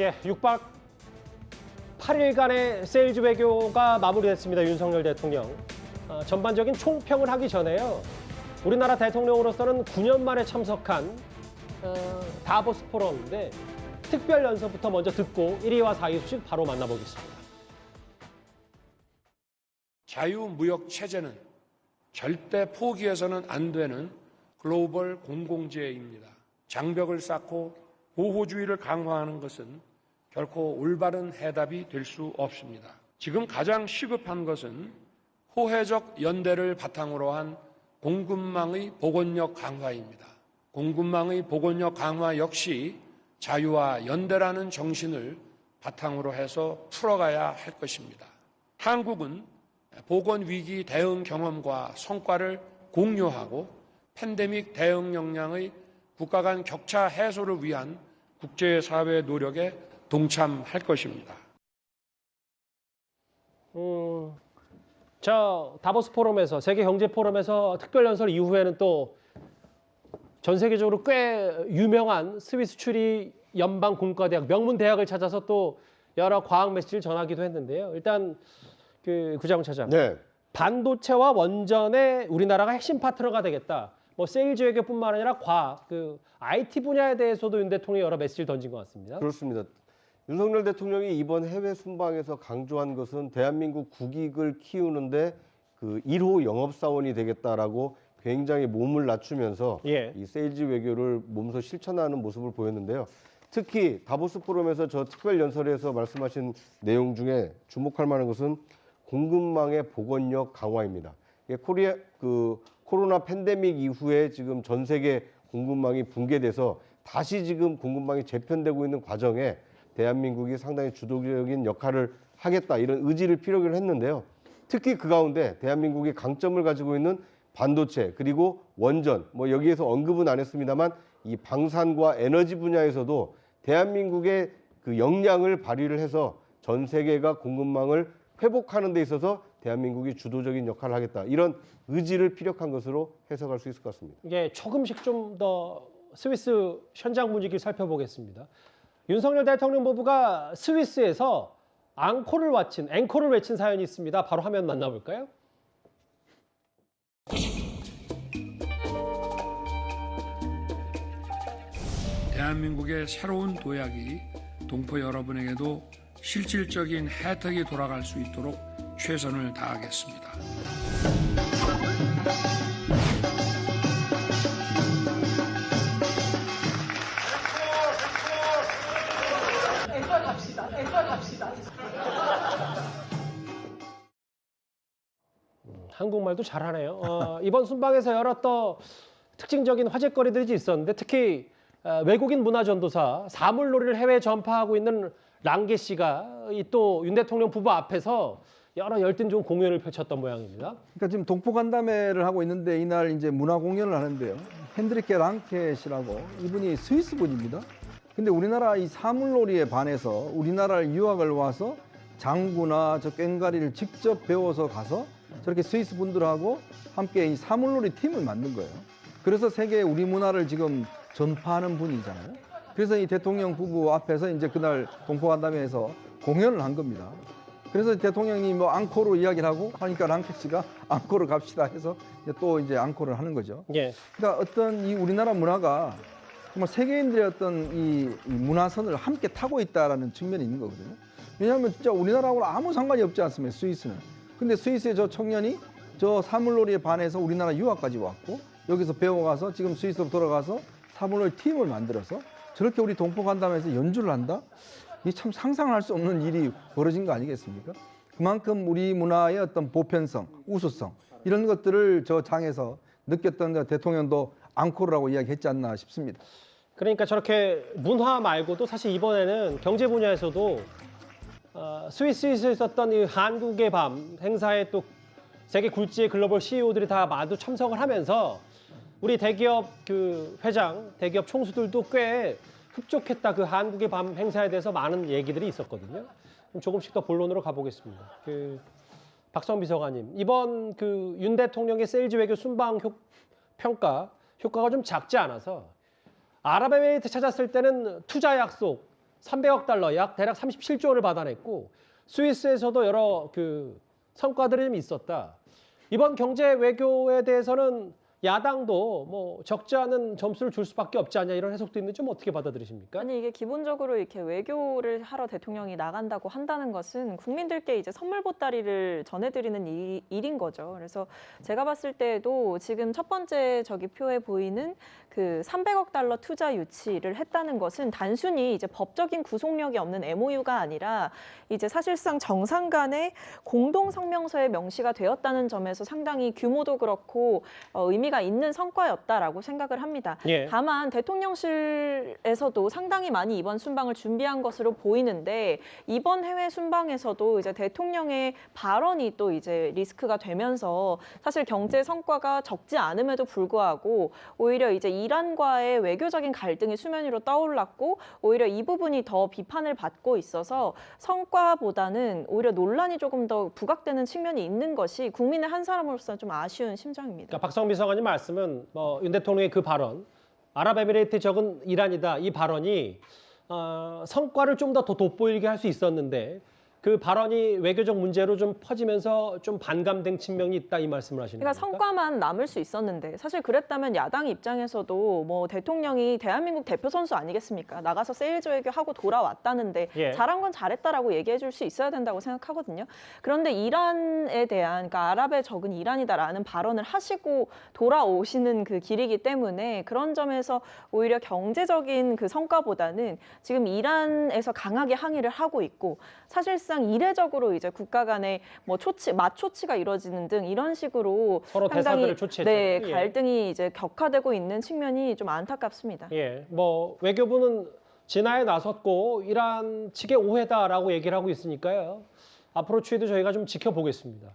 예, 6박 8일간의 세일즈 외교가 마무리됐습니다. 윤석열 대통령. 전반적인 총평을 하기 전에요. 우리나라 대통령으로서는 9년 만에 참석한 다보스 포럼인데 특별 연설부터 먼저 듣고 1위와 4위 소식 바로 만나보겠습니다. 자유무역 체제는 절대 포기해서는 안 되는 글로벌 공공재입니다. 장벽을 쌓고 보호주의를 강화하는 것은 결코 올바른 해답이 될 수 없습니다. 지금 가장 시급한 것은 호혜적 연대를 바탕으로 한 공급망의 복원력 강화입니다. 공급망의 복원력 강화 역시 자유와 연대라는 정신을 바탕으로 해서 풀어가야 할 것입니다. 한국은 보건위기 대응 경험과 성과를 공유하고 팬데믹 대응 역량의 국가 간 격차 해소를 위한 국제사회 노력에 동참할 것입니다. 다보스 포럼에서 세계 경제 포럼에서 특별 연설 이후에는 또 전 세계적으로 꽤 유명한 스위스 추리 연방 공과대학 명문 대학을 찾아서 또 여러 과학 메시지를 전하기도 했는데요. 일단 구자훈 차장, 네. 반도체와 원전에 우리나라가 핵심 파트너가 되겠다. 뭐 세일즈 외교뿐만 아니라 과학, IT 분야에 대해서도 윤 대통령이 여러 메시지를 던진 것 같습니다. 그렇습니다. 윤석열 대통령이 이번 해외 순방에서 강조한 것은 대한민국 국익을 키우는데 1호 영업사원이 되겠다라고 굉장히 몸을 낮추면서 이 세일즈 외교를 몸소 실천하는 모습을 보였는데요. 특히 다보스 포럼에서 저 특별 연설에서 말씀하신 내용 중에 주목할 만한 것은 공급망의 복원력 강화입니다. 코로나 팬데믹 이후에 지금 전 세계 공급망이 붕괴돼서 다시 지금 공급망이 재편되고 있는 과정에 대한민국이 상당히 주도적인 역할을 하겠다 이런 의지를 피력을 했는데요. 특히 그 가운데 대한민국이 강점을 가지고 있는 반도체 그리고 원전 여기에서 언급은 안 했습니다만 이 방산과 에너지 분야에서도 대한민국의 그 역량을 발휘를 해서 전 세계가 공급망을 회복하는 데 있어서 대한민국이 주도적인 역할을 하겠다 이런 의지를 피력한 것으로 해석할 수 있을 것 같습니다. 이게 조금씩 좀 더 스위스 현장 분위기를 살펴보겠습니다. 윤석열 대통령 부부가 스위스에서 앵콜을 외친 사연이 있습니다. 바로 화면 만나볼까요? 대한민국의 새로운 도약이 동포 여러분에게도 실질적인 혜택이 돌아갈 수 있도록 최선을 다하겠습니다. 갑시다. 한국말도 잘하네요. 이번 순방에서 여러 또 특징적인 화제거리들이 있었는데 특히 외국인 문화전도사 사물놀이를 해외에 전파하고 있는 랑게 씨가 또 윤 대통령 부부 앞에서 여러 열띤 좋은 공연을 펼쳤던 모양입니다. 그러니까 지금 동포 간담회를 하고 있는데 이날 이제 문화 공연을 하는데요. 핸드리케 랑케 씨라고 이분이 스위스 분입니다. 근데 우리나라 이 사물놀이에 반해서 우리나라를 유학을 와서 장구나 저 꽹과리를 직접 배워서 가서 저렇게 스위스 분들하고 함께 이 사물놀이 팀을 만든 거예요. 그래서 세계에 우리 문화를 지금 전파하는 분이잖아요. 그래서 이 대통령 부부 앞에서 이제 그날 동포 간담회에서 공연을 한 겁니다. 그래서 대통령이 앙코르 이야기를 하고 하니까 랑케 씨가 앙코르 갑시다 해서 또 이제 앙코르를 하는 거죠. 그러니까 어떤 이 우리나라 문화가 정말 세계인들의 어떤 이 문화선을 함께 타고 있다라는 측면이 있는 거거든요. 왜냐하면 진짜 우리나라하고는 아무 상관이 없지 않습니까? 스위스는. 근데 스위스의 저 청년이 저 사물놀이에 반해서 우리나라 유학까지 왔고 여기서 배워가서 지금 스위스로 돌아가서 사물놀이 팀을 만들어서 저렇게 우리 동포 간담회에서 연주를 한다? 이게 참 상상할 수 없는 일이 벌어진 거 아니겠습니까? 그만큼 우리 문화의 어떤 보편성, 우수성 이런 것들을 저 장에서 느꼈던 대통령도 앙코르라고 이야기했지 않나 싶습니다. 그러니까 저렇게 문화 말고도 사실 이번에는 경제 분야에서도 스위스에서 있었던 이 한국의 밤 행사에 또 세계 굴지의 글로벌 CEO들이 다 마주 참석을 하면서 우리 대기업 회장, 대기업 총수들도 꽤 흡족했다. 한국의 밤 행사에 대해서 많은 얘기들이 있었거든요. 조금씩 더 본론으로 가보겠습니다. 박성 비서관님, 이번 윤 대통령의 세일즈 외교 순방 효과가 좀 작지 않아서 아랍에미리트 찾았을 때는 투자 약속, 300억 달러, 약 대략 37조 원을 받아냈고 스위스에서도 여러 성과들이 좀 있었다. 이번 경제 외교에 대해서는 야당도 뭐 적지 않은 점수를 줄 수밖에 없지 않냐 이런 해석도 있는데 좀 어떻게 받아들이십니까? 아니 이게 기본적으로 이렇게 외교를 하러 대통령이 나간다고 한다는 것은 국민들께 이제 선물 보따리를 전해드리는 일인 거죠. 그래서 제가 봤을 때에도 지금 첫 번째 저기 표에 보이는 그 300억 달러 투자 유치를 했다는 것은 단순히 이제 법적인 구속력이 없는 MOU가 아니라 이제 사실상 정상 간의 공동 성명서에 명시가 되었다는 점에서 상당히 규모도 그렇고 의미가 있는 성과였다라고 생각을 합니다. 예. 다만 대통령실에서도 상당히 많이 이번 순방을 준비한 것으로 보이는데 이번 해외 순방에서도 이제 대통령의 발언이 또 이제 리스크가 되면서 사실 경제 성과가 적지 않음에도 불구하고 오히려 이제 이란과의 외교적인 갈등이 수면 위로 떠올랐고 오히려 이 부분이 더 비판을 받고 있어서 성과보다는 오히려 논란이 조금 더 부각되는 측면이 있는 것이 국민의 한 사람으로서 좀 아쉬운 심정입니다. 그러니까 박성미 비서관님 말씀은 윤 대통령의 그 발언, 아랍에미레이트 적은 이란이다 이 발언이 성과를 좀 더 돋보이게 할 수 있었는데 그 발언이 외교적 문제로 좀 퍼지면서 좀 반감된 측면이 있다 이 말씀을 하시는 그러니까 겁니까? 성과만 남을 수 있었는데 사실 그랬다면 야당 입장에서도 뭐 대통령이 대한민국 대표 선수 아니겠습니까? 나가서 세일즈 외교하고 돌아왔다는데 예. 잘한 건 잘했다라고 얘기해 줄 수 있어야 된다고 생각하거든요. 그런데 이란에 대한 그러니까 아랍의 적은 이란이다라는 발언을 하시고 돌아오시는 그 길이기 때문에 그런 점에서 오히려 경제적인 그 성과보다는 지금 이란에서 강하게 항의를 하고 있고 사실상 이례적으로 이제 국가 간의 뭐 맞초치가 이루어지는 등 이런 식으로 서로 상당히 대사들을 초치했죠. 네, 예. 갈등이 이제 격화되고 있는 측면이 좀 안타깝습니다. 예, 뭐 외교부는 진화에 나섰고 이란 측의 오해다라고 얘기를 하고 있으니까요. 앞으로 추이도 저희가 좀 지켜보겠습니다.